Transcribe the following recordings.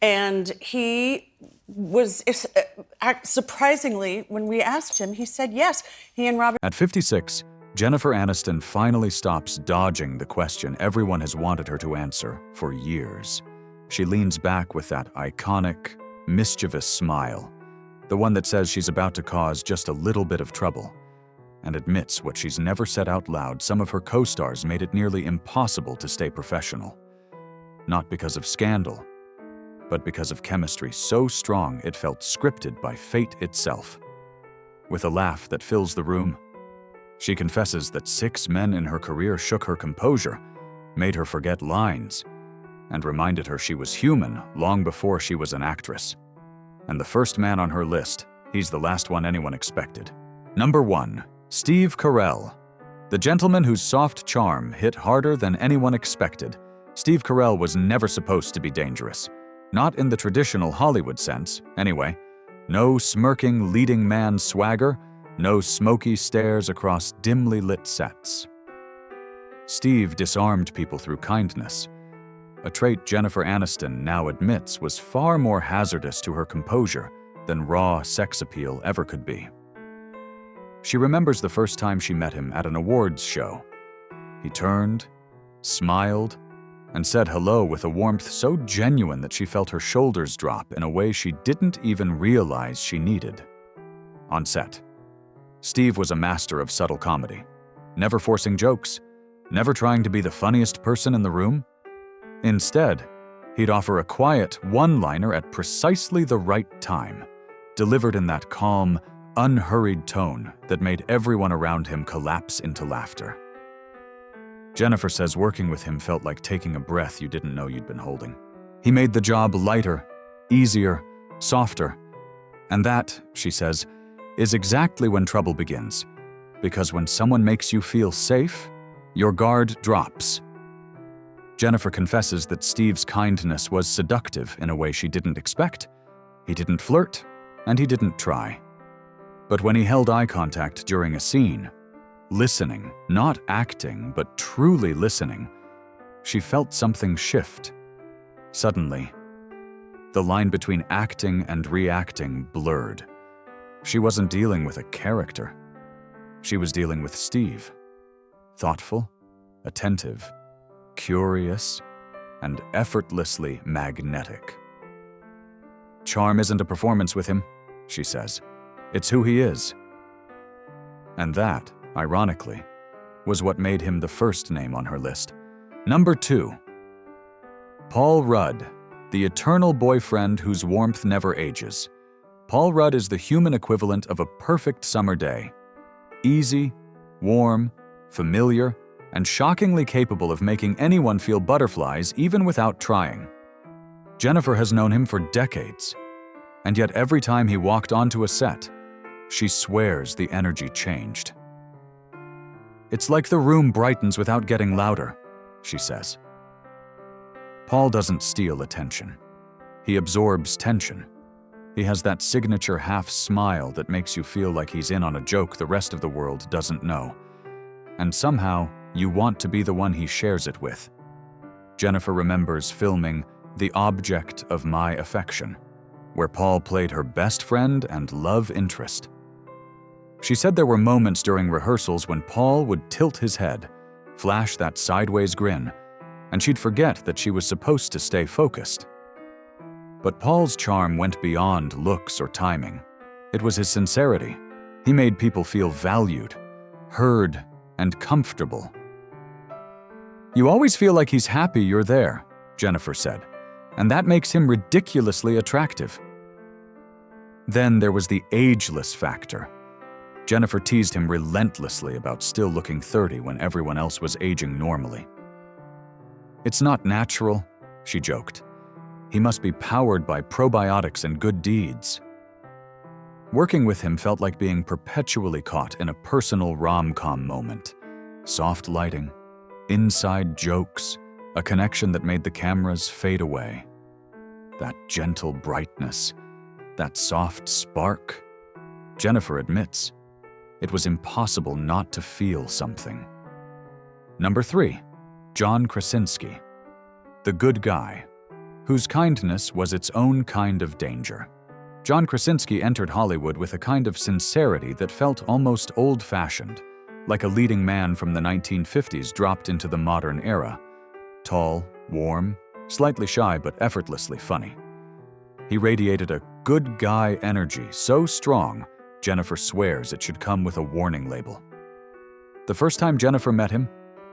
And he was, surprisingly, when we asked him, he said yes. He and Robert. At 56, Jennifer Aniston finally stops dodging the question everyone has wanted her to answer for years. She leans back with that iconic, mischievous smile, the one that says she's about to cause just a little bit of trouble, and admits what she's never said out loud: some of her co-stars made it nearly impossible to stay professional. Not because of scandal, but because of chemistry so strong it felt scripted by fate itself. With a laugh that fills the room, she confesses that 6 men in her career shook her composure, made her forget lines, and reminded her she was human long before she was an actress. And the first man on her list, he's the last one anyone expected. Number 1, Steve Carell. The gentleman whose soft charm hit harder than anyone expected. Steve Carell was never supposed to be dangerous. Not in the traditional Hollywood sense, anyway. No smirking leading man swagger, no smoky stares across dimly lit sets. Steve disarmed people through kindness, a trait Jennifer Aniston now admits was far more hazardous to her composure than raw sex appeal ever could be. She remembers the first time she met him at an awards show. He turned, smiled, and said hello with a warmth so genuine that she felt her shoulders drop in a way she didn't even realize she needed. On set, Steve was a master of subtle comedy, never forcing jokes, never trying to be the funniest person in the room. Instead, he'd offer a quiet one-liner at precisely the right time, delivered in that calm, unhurried tone that made everyone around him collapse into laughter. Jennifer says working with him felt like taking a breath you didn't know you'd been holding. He made the job lighter, easier, softer. And that, she says, is exactly when trouble begins. Because when someone makes you feel safe, your guard drops. Jennifer confesses that Steve's kindness was seductive in a way she didn't expect. He didn't flirt, and he didn't try. But when he held eye contact during a scene, listening, not acting, but truly listening, she felt something shift. Suddenly, the line between acting and reacting blurred. She wasn't dealing with a character. She was dealing with Steve. Thoughtful, attentive, curious, and effortlessly magnetic. Charm isn't a performance with him, she says. It's who he is. And that, ironically, was what made him the first name on her list. Number 2. Paul Rudd, the eternal boyfriend whose warmth never ages. Paul Rudd is the human equivalent of a perfect summer day. Easy, warm, familiar, and shockingly capable of making anyone feel butterflies even without trying. Jennifer has known him for decades, and yet every time he walked onto a set, she swears the energy changed. It's like the room brightens without getting louder, she says. Paul doesn't steal attention. He absorbs tension. He has that signature half smile that makes you feel like he's in on a joke the rest of the world doesn't know. And somehow, you want to be the one he shares it with. Jennifer remembers filming The Object of My Affection, where Paul played her best friend and love interest. She said there were moments during rehearsals when Paul would tilt his head, flash that sideways grin, and she'd forget that she was supposed to stay focused. But Paul's charm went beyond looks or timing. It was his sincerity. He made people feel valued, heard, and comfortable. You always feel like he's happy you're there, Jennifer said, and that makes him ridiculously attractive. Then there was the ageless factor. Jennifer teased him relentlessly about still looking 30 when everyone else was aging normally. It's not natural, she joked. He must be powered by probiotics and good deeds. Working with him felt like being perpetually caught in a personal rom-com moment. Soft lighting, inside jokes, a connection that made the cameras fade away. That gentle brightness, that soft spark. Jennifer admits, it was impossible not to feel something. Number 3, John Krasinski. The good guy, whose kindness was its own kind of danger. John Krasinski entered Hollywood with a kind of sincerity that felt almost old-fashioned, like a leading man from the 1950s dropped into the modern era. Tall, warm, slightly shy but effortlessly funny. He radiated a good guy energy so strong, Jennifer swears it should come with a warning label. The first time Jennifer met him,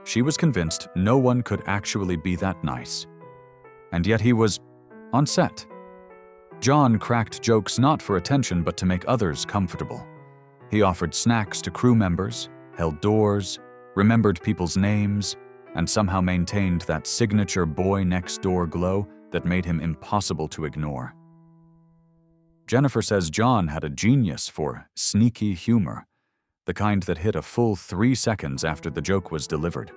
she was convinced no one could actually be that nice. And yet he was on set. John cracked jokes not for attention but to make others comfortable. He offered snacks to crew members, held doors, remembered people's names, and somehow maintained that signature boy-next-door glow that made him impossible to ignore. Jennifer says John had a genius for sneaky humor, the kind that hit a full 3 seconds after the joke was delivered.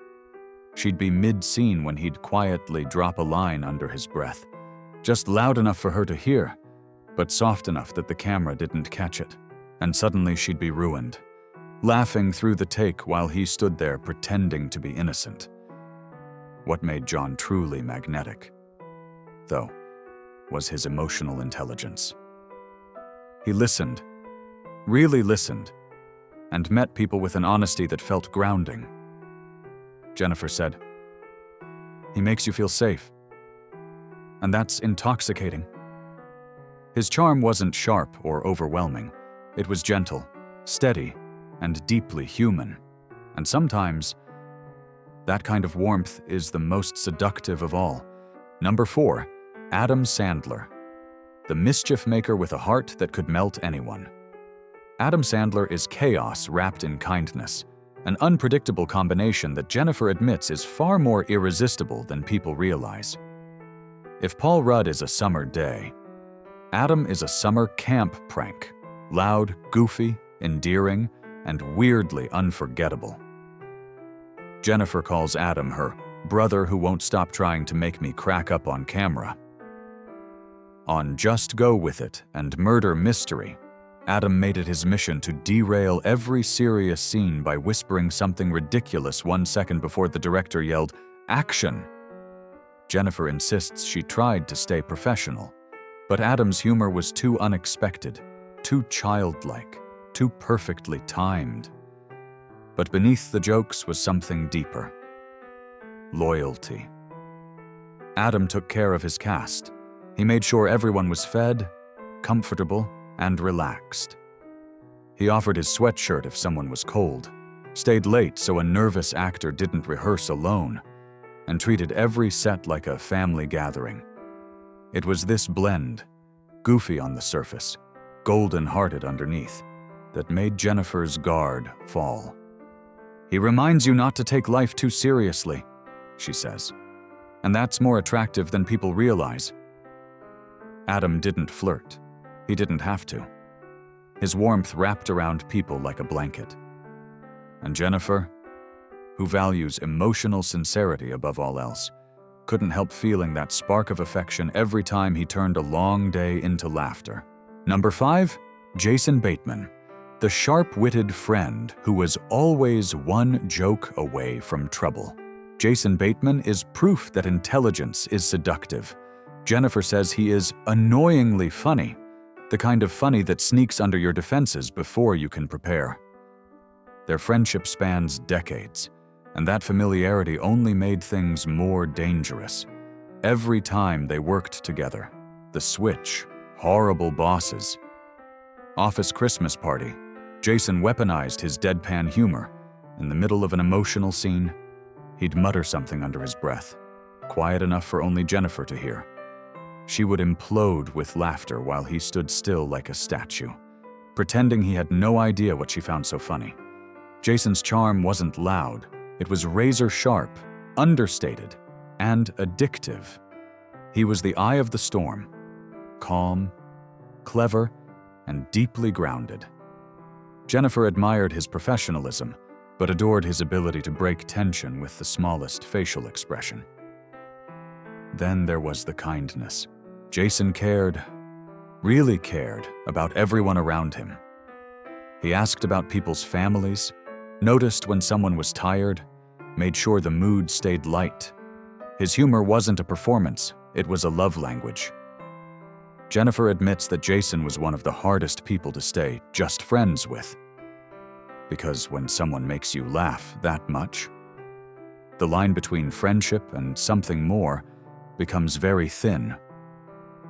She'd be mid-scene when he'd quietly drop a line under his breath, just loud enough for her to hear, but soft enough that the camera didn't catch it, and suddenly she'd be ruined, laughing through the take while he stood there pretending to be innocent. What made John truly magnetic, though, was his emotional intelligence. He listened, really listened, and met people with an honesty that felt grounding. Jennifer said, "He makes you feel safe. And that's intoxicating." His charm wasn't sharp or overwhelming. It was gentle, steady, and deeply human. And sometimes, that kind of warmth is the most seductive of all. Number 4, Adam Sandler. The mischief maker with a heart that could melt anyone. Adam Sandler is chaos wrapped in kindness, an unpredictable combination that Jennifer admits is far more irresistible than people realize. If Paul Rudd is a summer day, Adam is a summer camp prank, loud, goofy, endearing, and weirdly unforgettable. Jennifer calls Adam her brother who won't stop trying to make me crack up on camera. On Just Go With It and Murder Mystery, Adam made it his mission to derail every serious scene by whispering something ridiculous 1 second before the director yelled, "Action!" Jennifer insists she tried to stay professional, but Adam's humor was too unexpected, too childlike, too perfectly timed. But beneath the jokes was something deeper. Loyalty. Adam took care of his cast. He made sure everyone was fed, comfortable, and relaxed. He offered his sweatshirt if someone was cold, stayed late so a nervous actor didn't rehearse alone, and treated every set like a family gathering. It was this blend, goofy on the surface, golden-hearted underneath, that made Jennifer's guard fall. "He reminds you not to take life too seriously," she says. "And that's more attractive than people realize." Adam didn't flirt. He didn't have to. His warmth wrapped around people like a blanket. And Jennifer, who values emotional sincerity above all else, couldn't help feeling that spark of affection every time he turned a long day into laughter. Number 5, Jason Bateman. The sharp-witted friend who was always one joke away from trouble. Jason Bateman is proof that intelligence is seductive. Jennifer says he is annoyingly funny, the kind of funny that sneaks under your defenses before you can prepare. Their friendship spans decades, and that familiarity only made things more dangerous. Every time they worked together, the switch, horrible bosses. Office Christmas party, Jason weaponized his deadpan humor. In the middle of an emotional scene, he'd mutter something under his breath, quiet enough for only Jennifer to hear. She would implode with laughter while he stood still like a statue, pretending he had no idea what she found so funny. Jason's charm wasn't loud. It was razor-sharp, understated, and addictive. He was the eye of the storm, calm, clever, and deeply grounded. Jennifer admired his professionalism, but adored his ability to break tension with the smallest facial expression. Then there was the kindness. Jason cared, really cared, about everyone around him. He asked about people's families, noticed when someone was tired, made sure the mood stayed light. His humor wasn't a performance, It was a love language. Jennifer admits that Jason was one of the hardest people to stay just friends with. Because when someone makes you laugh that much, the line between friendship and something more becomes very thin.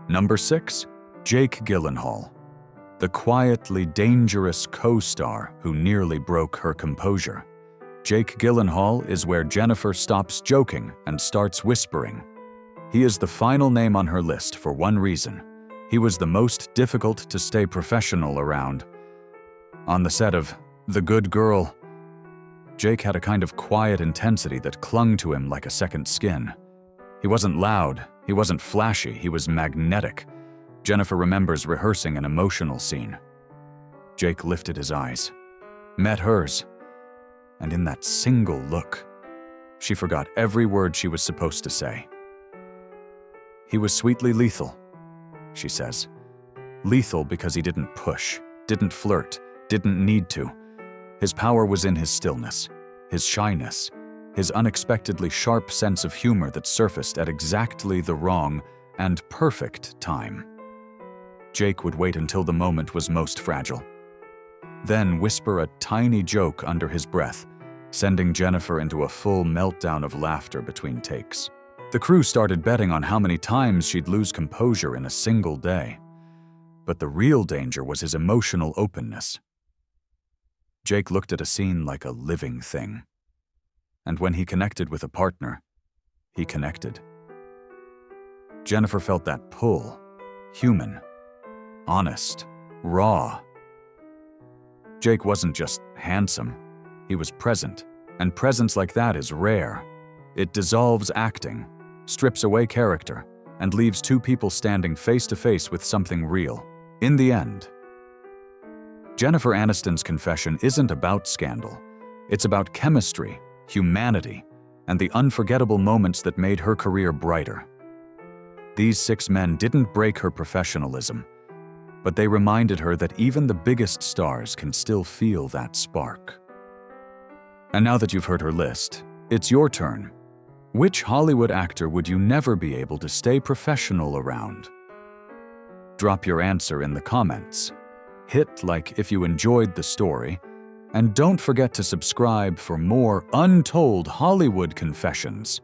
Number 6, Jake Gyllenhaal, the quietly dangerous co-star who nearly broke her composure. Jake Gyllenhaal is where Jennifer stops joking and starts whispering. He is the final name on her list for one reason. He was the most difficult to stay professional around. On the set of The Good Girl, Jake had a kind of quiet intensity that clung to him like a second skin. He wasn't loud, he wasn't flashy, he was magnetic. Jennifer remembers rehearsing an emotional scene. Jake lifted his eyes, met hers, and in that single look, she forgot every word she was supposed to say. He was sweetly lethal, she says. Lethal because he didn't push, didn't flirt, didn't need to. His power was in his stillness, his shyness, his unexpectedly sharp sense of humor that surfaced at exactly the wrong and perfect time. Jake would wait until the moment was most fragile, then whisper a tiny joke under his breath, sending Jennifer into a full meltdown of laughter between takes. The crew started betting on how many times she'd lose composure in a single day. But the real danger was his emotional openness. Jake looked at a scene like a living thing. And when he connected with a partner, he connected. Jennifer felt that pull, human, honest, raw. Jake wasn't just handsome, he was present, and presence like that is rare. It dissolves acting, strips away character, and leaves two people standing face to face with something real. In the end, Jennifer Aniston's confession isn't about scandal. It's about chemistry, humanity, and the unforgettable moments that made her career brighter. These 6 men didn't break her professionalism, but they reminded her that even the biggest stars can still feel that spark. And now that you've heard her list, it's your turn. Which Hollywood actor would you never be able to stay professional around? Drop your answer in the comments. Hit like if you enjoyed the story, and don't forget to subscribe for more Untold Hollywood confessions.